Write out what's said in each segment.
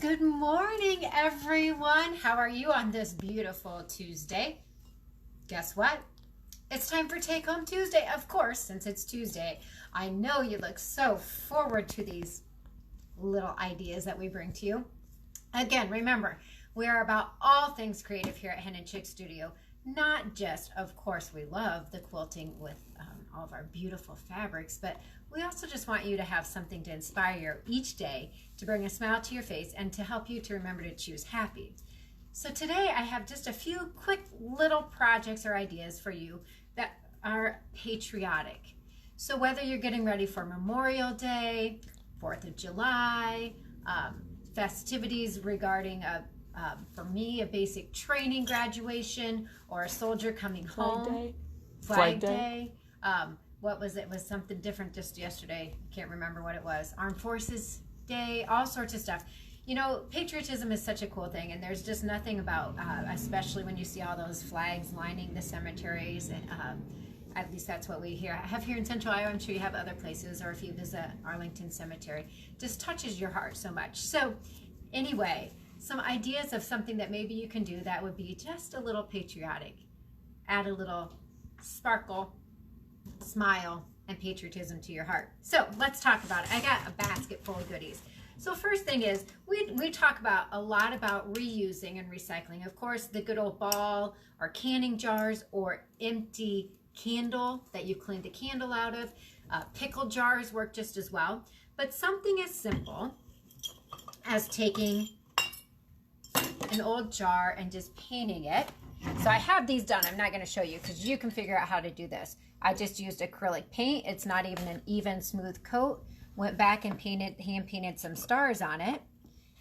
Good morning, everyone. How are you on this beautiful Tuesday? Guess what? It's time for Take Home Tuesday. Of course, since it's Tuesday, I know you look so forward to these little ideas that we bring to you. Again, remember, we are about all things creative here at Hen and Chick Studio. Not just, of course, we love the quilting with all of our beautiful fabrics, but we also just want you to have something to inspire you each day, to bring a smile to your face, and to help you to remember to choose happy. So today I have just a few quick little projects or ideas for you that are patriotic. So whether you're getting ready for Memorial Day, 4th of July, festivities regarding for me, a basic training graduation, or a soldier coming home. Flag Day. What was it? It was something different just yesterday. I can't remember what it was. Armed Forces Day, all sorts of stuff. You know, patriotism is such a cool thing, and there's just nothing about, especially when you see all those flags lining the cemeteries, and at least that's what we have here in Central Iowa. I'm sure you have other places, or if you visit Arlington Cemetery, just touches your heart so much. So anyway, some ideas of something that maybe you can do that would be just a little patriotic. Add a little sparkle, smile, and patriotism to your heart. So let's talk about it. I got a basket full of goodies. So first thing is, we talk about a lot about reusing and recycling. Of course, the good old ball or canning jars or empty candle that you cleaned the candle out of. Pickle jars work just as well. But something as simple as taking an old jar and just painting it. So I have these done. I'm not going to show you because you can figure out how to do this. I just used acrylic paint. It's not even an even smooth coat. Went back and hand painted some stars on it,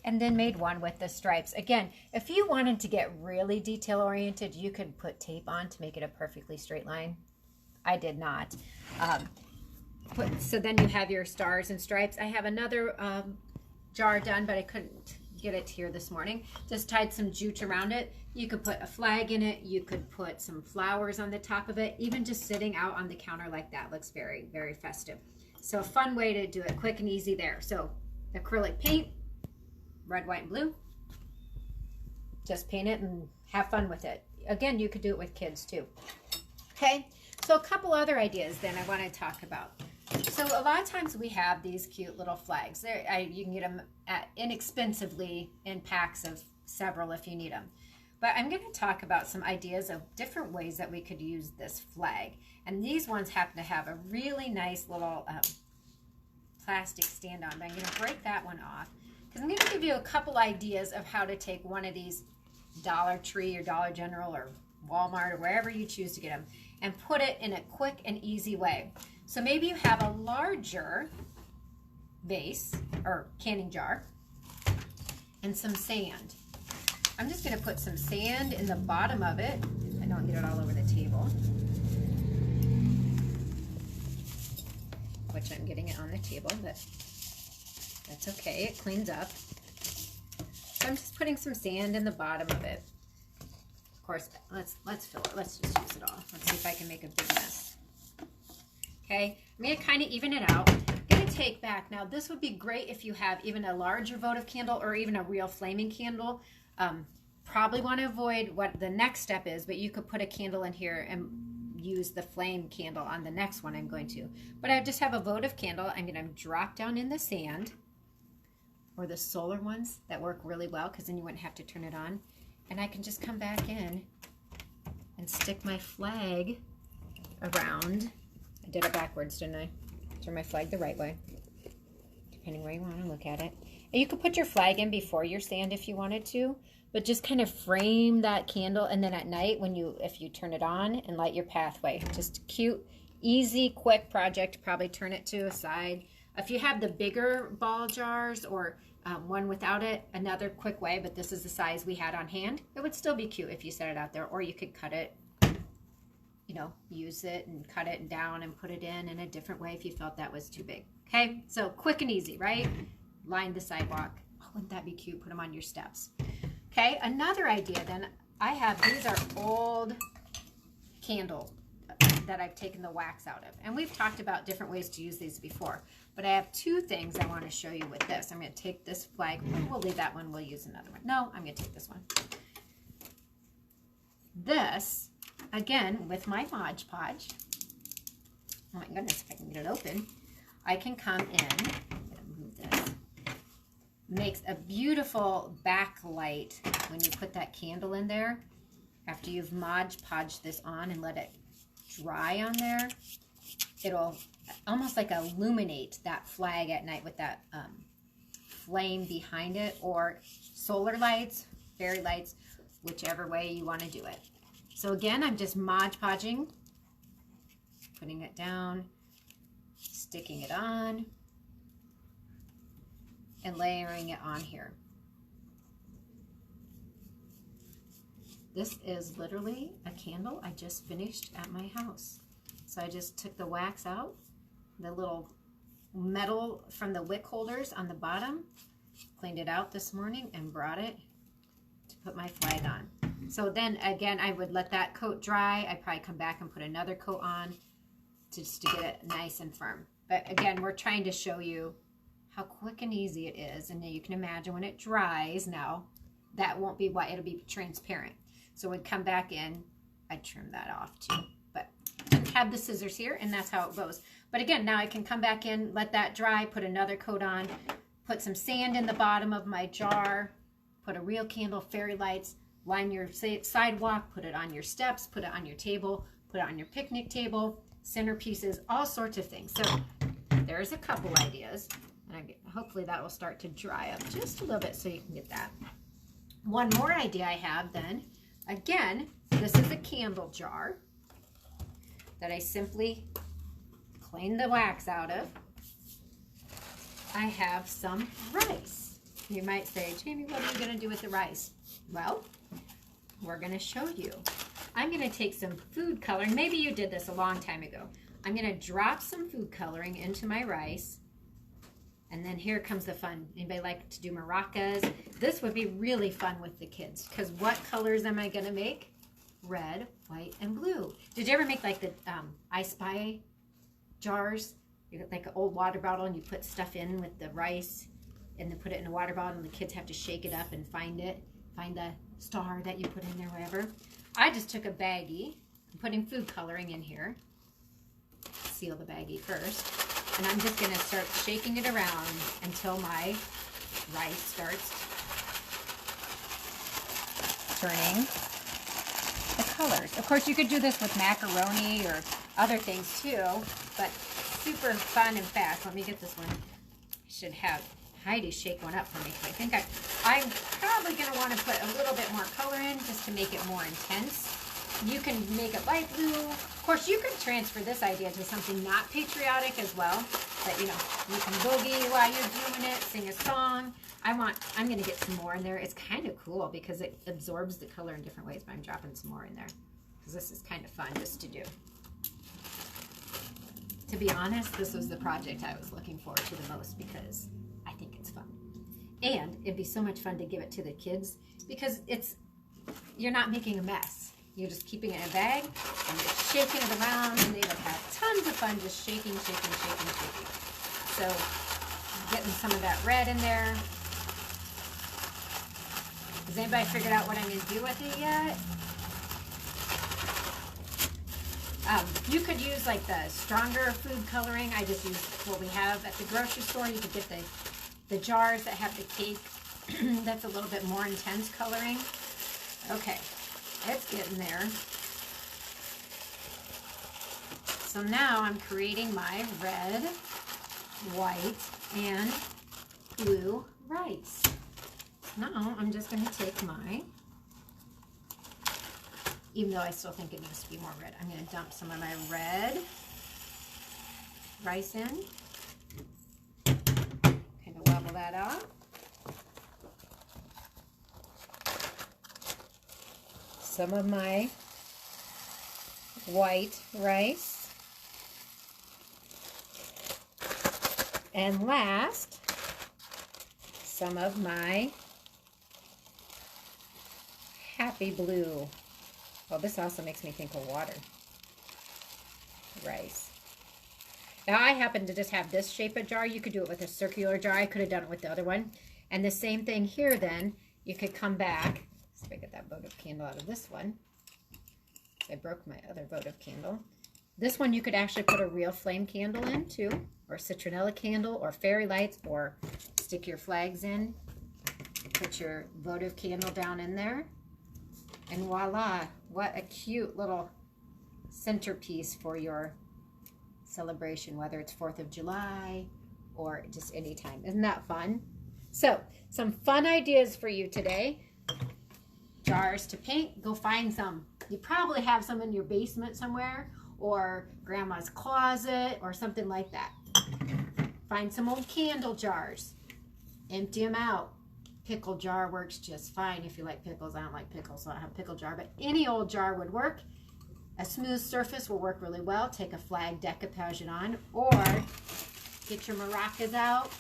and then made one with the stripes. Again, if you wanted to get really detail oriented, you could put tape on to make it a perfectly straight line. I did not. So then you have your stars and stripes. I have another jar done, but I couldn't get it here this morning. Just tied some jute around it. You could put a flag in it. You could put some flowers on the top of it. Even just sitting out on the counter like that looks very, very festive. So a fun way to do it, quick and easy there. So acrylic paint, red, white, and blue. Just paint it and have fun with it. Again, you could do it with kids too. Okay, so a couple other ideas then I want to talk about. So a lot of times we have these cute little flags. You can get them inexpensively in packs of several if you need them. But I'm going to talk about some ideas of different ways that we could use this flag. And these ones happen to have a really nice little plastic stand on. But I'm going to break that one off because I'm going to give you a couple ideas of how to take one of these Dollar Tree or Dollar General or Walmart or wherever you choose to get them and put it in a quick and easy way. So maybe you have a larger vase or canning jar and some sand. I'm just going to put some sand in the bottom of it. I don't get it all over the table, which I'm getting it on the table, but that's okay. It cleans up. So I'm just putting some sand in the bottom of it. Of course, let's fill it. Let's just use it all. Let's see if I can make a big mess. Okay, I'm going to kind of even it out. I'm going to take back. Now, this would be great if you have even a larger votive candle or even a real flaming candle. Probably want to avoid what the next step is, but you could put a candle in here and use the flame candle on the next one I'm going to. But I just have a votive candle. I'm going to drop down in the sand, or the solar ones that work really well because then you wouldn't have to turn it on. And I can just come back in and stick my flag around. I did it backwards, didn't I? Turn my flag the right way, depending where you want to look at it. And you could put your flag in before your sand if you wanted to, but just kind of frame that candle, and then at night if you turn it on and light your pathway. Just cute, easy, quick project. Probably turn it to a side. If you have the bigger ball jars or one without it, another quick way, but this is the size we had on hand. It would still be cute if you set it out there, or you could cut it, you know, use it and cut it down and put it in a different way if you felt that was too big. Okay, so quick and easy, right? Line the sidewalk. Oh, wouldn't that be cute? Put them on your steps. Okay, another idea then, these are old candle that I've taken the wax out of. And we've talked about different ways to use these before. But I have two things I want to show you with this. I'm going to take this flag. We'll leave that one. We'll use another one. No, I'm going to take this one. This, again, with my Mod Podge. Oh my goodness, if I can get it open. I can come in. I'm going to move this. Makes a beautiful backlight when you put that candle in there. After you've Mod Podged this on and let it dry on there, it'll almost like illuminate that flag at night with that flame behind it, or solar lights, fairy lights, whichever way you want to do it. So again, I'm just Mod Podging, putting it down, sticking it on, and layering it on here. This is literally a candle I just finished at my house. So I just took the wax out, the little metal from the wick holders on the bottom, cleaned it out this morning and brought it to put my flag on. So then again, I would let that coat dry. I'd probably come back and put another coat on just to get it nice and firm. But again, we're trying to show you how quick and easy it is. And you can imagine when it dries now, that won't be white, it'll be transparent. So we'd come back in, I'd trim that off too. But I didn't have the scissors here, and that's how it goes. But again, now I can come back in, let that dry, put another coat on, put some sand in the bottom of my jar, put a real candle, fairy lights, line your sidewalk, put it on your steps, put it on your table, put it on your picnic table, centerpieces, all sorts of things. So there's a couple ideas. And hopefully that will start to dry up just a little bit so you can get that. One more idea I have then. Again, this is a candle jar that I simply clean the wax out of. I have some rice. You might say, Jamie, what are you going to do with the rice? Well, we're going to show you. I'm going to take some food coloring. Maybe you did this a long time ago. I'm going to drop some food coloring into my rice. And then here comes the fun. Anybody like to do maracas? This would be really fun with the kids, because what colors am I going to make? Red, white, and blue. Did you ever make like the I Spy jars? You get like an old water bottle and you put stuff in with the rice and then put it in a water bottle and the kids have to shake it up and find it. Find the star that you put in there, whatever. I just took a baggie. I'm putting food coloring in here. Seal the baggie first. And I'm just going to start shaking it around until my rice starts turning the colors. Of course, you could do this with macaroni or other things too, but super fun and fast. Let me get this one. I should have Heidi shake one up for me, because I think I'm probably going to want to put a little bit more color in just to make it more intense. You can make it light blue. Of course, you could transfer this idea to something not patriotic as well. But, you know, you can boogie while you're doing it, sing a song. I'm going to get some more in there. It's kind of cool because it absorbs the color in different ways, but I'm dropping some more in there because this is kind of fun just to do. To be honest, this was the project I was looking forward to the most because I think it's fun. And it'd be so much fun to give it to the kids because you're not making a mess. You're just keeping it in a bag and you're shaking it around, and they would have tons of fun just shaking, shaking, shaking, shaking. So getting some of that red in there. Has anybody figured out what I'm going to do with it yet? You could use like the stronger food coloring. I just use what we have at the grocery store. You could get the jars that have the cake. That's a little bit more intense coloring. Okay. It's getting there. So now I'm creating my red, white, and blue rice. Now I'm just going to take even though I still think it needs to be more red, I'm going to dump some of my red rice in. Kind of level that out. Some of my white rice. And last, some of my happy blue. Oh, this also makes me think of water. rice. Now I happen to just have this shape of jar. You could do it with a circular jar. I could have done it with the other one. And the same thing here then. You could come back. See if I get that votive candle out of this one. I broke my other votive candle. This one you could actually put a real flame candle in too. Or citronella candle or fairy lights, or stick your flags in. Put your votive candle down in there. And voila, what a cute little centerpiece for your celebration, whether it's 4th of July or just any time. Isn't that fun? So, some fun ideas for you today. Jars to paint, go find some. You probably have some in your basement somewhere or grandma's closet or something like that. Find some old candle jars. Empty them out. Pickle jar works just fine if you like pickles. I don't like pickles, so I don't have a pickle jar, but any old jar would work. A smooth surface will work really well. Take a flag decoupage it on, or get your maracas out,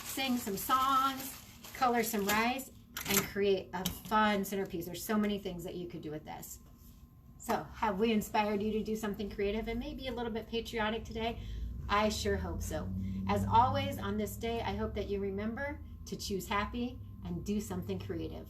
sing some songs, color some rice, and create a fun centerpiece. There's so many things that you could do with this. So, have we inspired you to do something creative and maybe a little bit patriotic today? I sure hope so. As always, on this day, I hope that you remember to choose happy and do something creative.